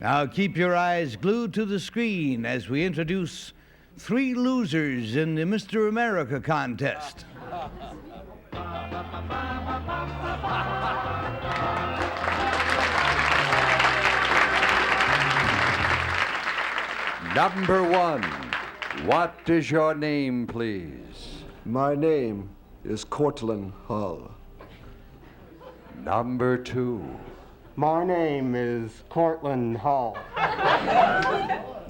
Now keep your eyes glued to the screen as we introduce 3 losers in the Mr. America contest. Number 1, what is your name, please? My name is Cortland Hull. Number 2. My name is Cortland Hall.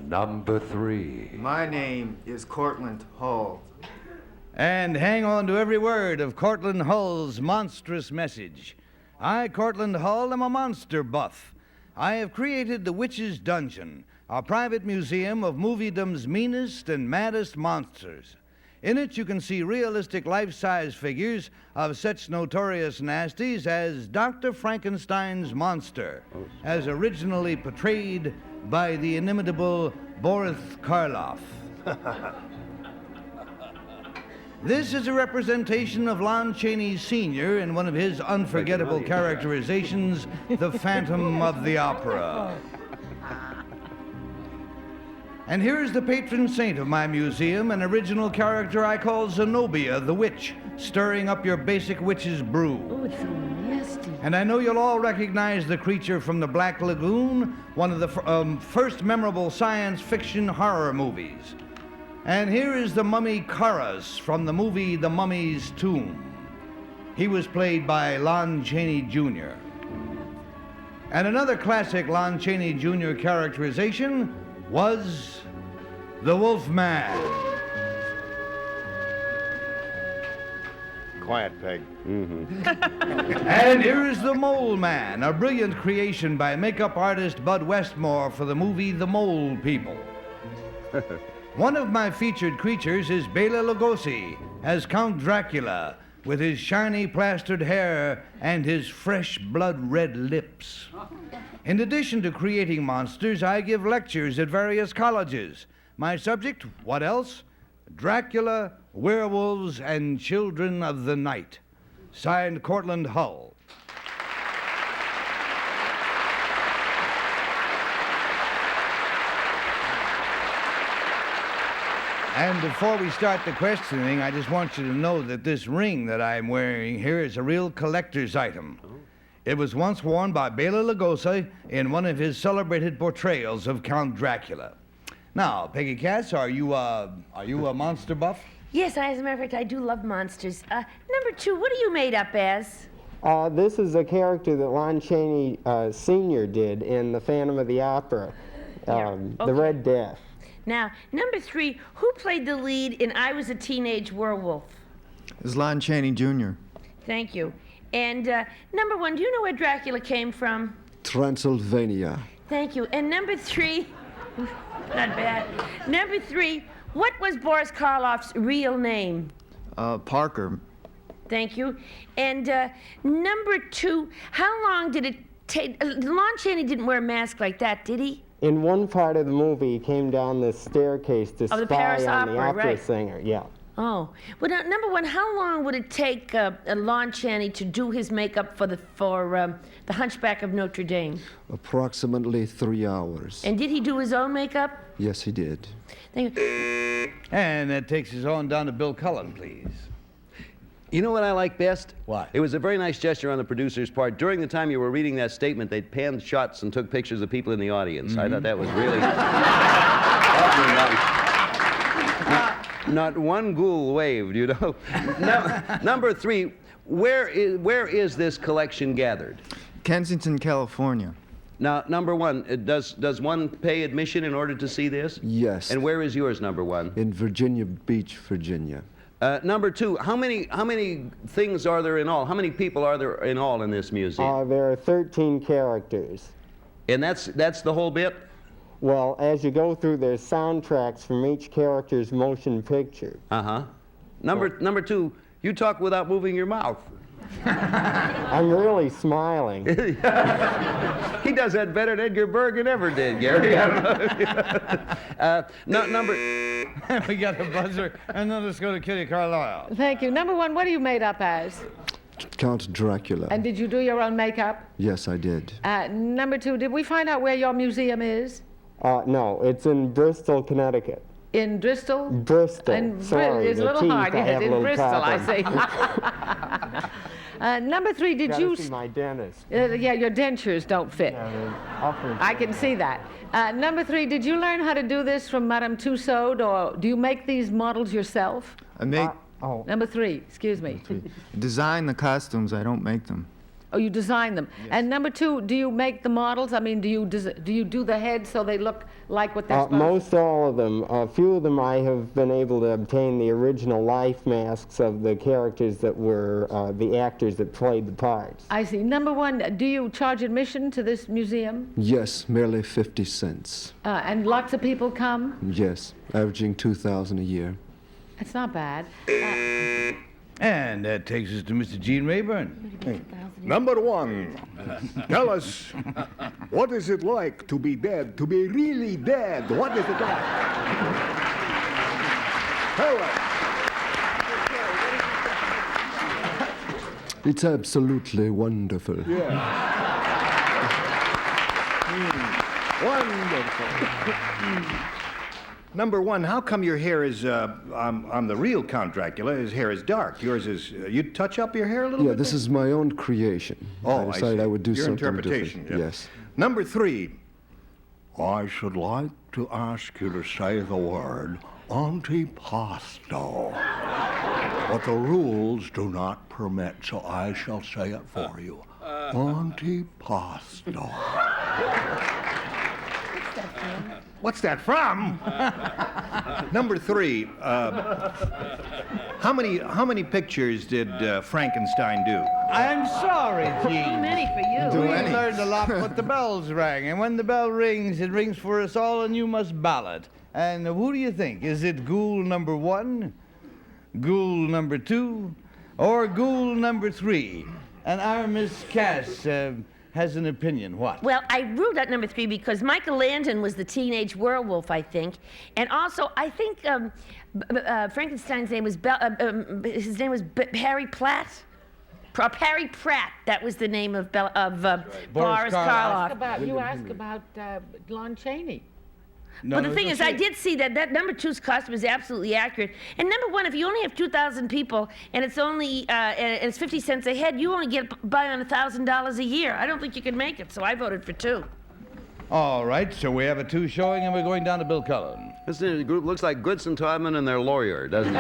Number 3. My name is Cortland Hall. And hang on to every word of Cortland Hull's monstrous message. I, Cortland Hull, am a monster buff. I have created the Witch's Dungeon, a private museum of moviedom's meanest and maddest monsters. In it, you can see realistic life-size figures of such notorious nasties as Dr. Frankenstein's monster, as originally portrayed by the inimitable Boris Karloff. This is a representation of Lon Chaney Sr. in one of his unforgettable characterizations, the Phantom of the Opera. And here's the patron saint of my museum, an original character I call Zenobia the Witch, stirring up your basic witch's brew. Oh, it's so nasty. And I know you'll all recognize the creature from the Black Lagoon, one of the first memorable science fiction horror movies. And here is the mummy Karas from the movie The Mummy's Tomb. He was played by Lon Chaney Jr. And another classic Lon Chaney Jr. characterization was the Wolfman. Quiet, Peg. And here is the Mole Man, a brilliant creation by makeup artist Bud Westmore for the movie The Mole People. One of my featured creatures is Bela Lugosi as Count Dracula, with his shiny plastered hair and his fresh blood-red lips. In addition to creating monsters, I give lectures at various colleges. My subject, what else? Dracula, werewolves, and children of the night. Signed, Cortland Hull. And before we start the questioning, I just want you to know that this ring that I'm wearing here is a real collector's item. It was once worn by Bela Lugosi in one of his celebrated portrayals of Count Dracula. Now, Peggy Cass, are you a monster buff? Yes, as a matter of fact, I do love monsters. Number 2, what are you made up as? This is a character that Lon Chaney Sr. did in The Phantom of the Opera, The Red Death. Now, number 3, who played the lead in I Was a Teenage Werewolf? It's Lon Chaney Jr. Thank you. And number 1, do you know where Dracula came from? Transylvania. Thank you. And number 3, not bad. Number 3, what was Boris Karloff's real name? Parker. Thank you. And number 2, how long did it take? Lon Chaney didn't wear a mask like that, did he? In one part of the movie, he came down the staircase to the spy Paris on the Opera, opera right. singer. Yeah. Oh. Well, now, number 1, how long would it take Lon Chaney to do his makeup for the Hunchback of Notre Dame? Approximately 3 hours. And did he do his own makeup? Yes, he did. Thank you. And that takes us on down to Bill Cullen, please. You know what I like best? What? It was a very nice gesture on the producer's part. During the time you were reading that statement, they panned shots and took pictures of people in the audience. I thought that was really awfully nice. Not one ghoul waved, you know. Number 3, where is this collection gathered? Kensington, California. Now, number 1, does one pay admission in order to see this? Yes. And where is yours, number 1? In Virginia Beach, Virginia. Number 2, how many things are there in all? How many people are there in all in this museum? There are 13 characters. And that's the whole bit? Well, as you go through, there's soundtracks from each character's motion picture. Uh-huh. Number 2, you talk without moving your mouth. I'm really smiling. He does that better than Edgar Bergen ever did, Gary. Number... We got the buzzer, and then let's go to Kitty Carlisle. Thank you. Number 1, what are you made up as? Count Dracula. And did you do your own makeup? Yes, I did. Number 2, did we find out where your museum is? No, it's in Bristol, Connecticut. In Bristol? Bristol. And Sorry, it's a the little teeth, hard. I have a In little Bristol, I problem. see. Number 3, did Gotta you... see my dentist. Yeah, your dentures don't fit. Yeah, they're awfully I can see that. Number 3, did you learn how to do this from Madame Tussaud, or do you make these models yourself? I make, Oh, Number 3, excuse me. design the costumes, I don't make them. Oh, you design them. And number 2, do you make the models? I mean, do you do the heads so they look like what they're supposed to? most all of them. A few of them I have been able to obtain the original life masks of the characters that were the actors that played the parts. I see. Number 1, do you charge admission to this museum? Yes, merely 50 cents. And lots of people come? Yes, averaging 2,000 a year. It's not bad. And that takes us to Mr. Gene Rayburn. Number 1, tell us, what is it like to be dead, to be really dead? What is it like? Tell us. It's absolutely wonderful. Wonderful. Number 1, how come your hair is, on the real Count Dracula, his hair is dark? Yours is, you touch up your hair a little Yeah, bit? this is my own creation. Oh, I decided see. I would do Your something interpretation, different. yeah. Yes. Number 3, I should like to ask you to say the word antipasto. But the rules do not permit, so I shall say it for you. Antipasto. What's that from? Number 3, how many pictures did Frankenstein do? I'm sorry, Too Gene. many for you. We learned a lot, but the bells rang. And when the bell rings, it rings for us all, and you must ballot. And who do you think? Is it ghoul number 1, ghoul number 2, or ghoul number 3? And our Miss Cass has an opinion. What? Well, I ruled out number 3 because Michael Landon was the teenage werewolf, I think, and also I think Frankenstein's name was his name was Harry Platt. Harry Pratt. That was the name of Boris Karloff. You asked about Lon Chaney. No, Well, the no, thing no, is, I did see that number 2's costume is absolutely accurate. And number 1, if you only have 2,000 people and it's only and it's 50 cents a head, you only get by on $1,000 a year. I don't think you can make it, so I voted for 2. All right, so we have a 2 showing, and we're going down to Bill Cullen. This group looks like Goodson Todman and their lawyer, doesn't it?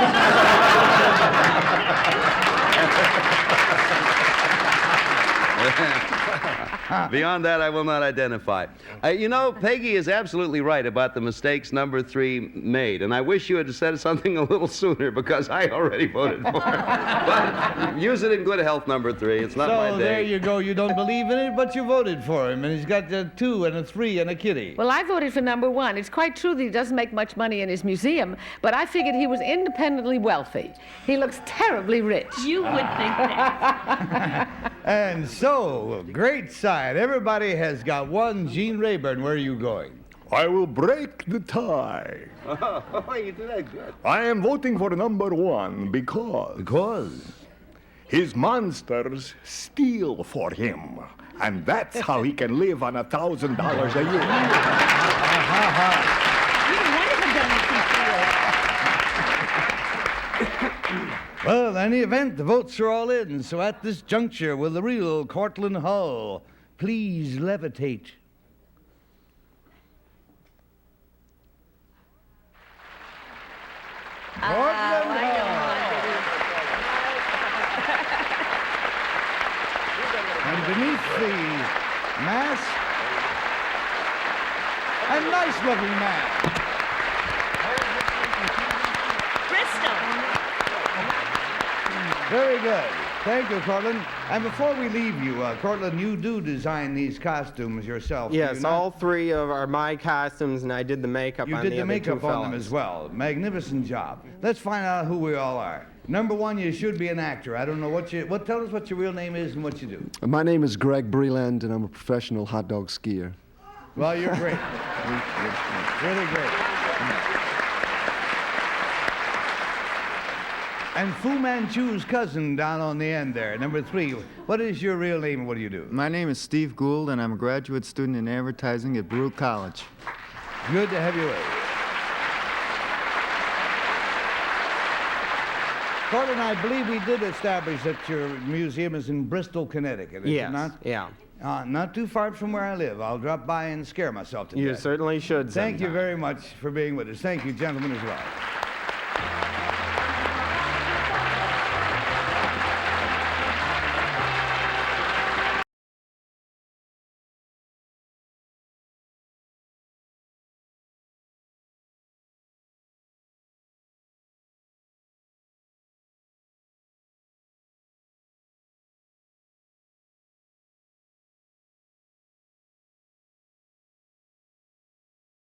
Beyond that, I will not identify. You know, Peggy is absolutely right about the mistakes number 3 made, and I wish you had said something a little sooner because I already voted for it. But use it in good health, number 3. It's not my So day. there you go. You don't believe in it, but you voted for him, and he's got a 2 and a 3 and a kitty. Well, I voted for number 1. It's quite true that he doesn't make much money in his museum, but I figured he was independently wealthy. He looks terribly rich. You would think that. And so, great side. Everybody has got one. Gene Rayburn, where are you going? I will break the tie. Oh, you did that good. I am voting for number 1 because Because? his monsters steal for him. And that's how he can live on $1,000 a year. Well, in any event, the votes are all in. So at this juncture, will the real Cortland Hull please levitate? Cortland Hull. And beneath the mask, a nice-looking man. Very good. Thank you, Cortland. And before we leave you, Cortland, you do design these costumes yourself. do Yes, you not? all 3 are my costumes, and I did the makeup You on did the the other makeup 2 on them fellas. as well. Magnificent job. Let's find out who we all are. Number 1, you should be an actor. I don't know tell us what your real name is and what you do. My name is Greg Breland, and I'm a professional hot dog skier. Well, you're great. Really great. And Fu Manchu's cousin down on the end there, number 3. What is your real name and what do you do? My name is Steve Gould, and I'm a graduate student in advertising at Baruch College. Good to have you with. Gordon, I believe we did establish that your museum is in Bristol, Connecticut, is it not? Yeah. Not too far from where I live. I'll drop by and scare myself to You death. certainly should. Thank you sometime. very much for being with us. Thank you, gentlemen, as well.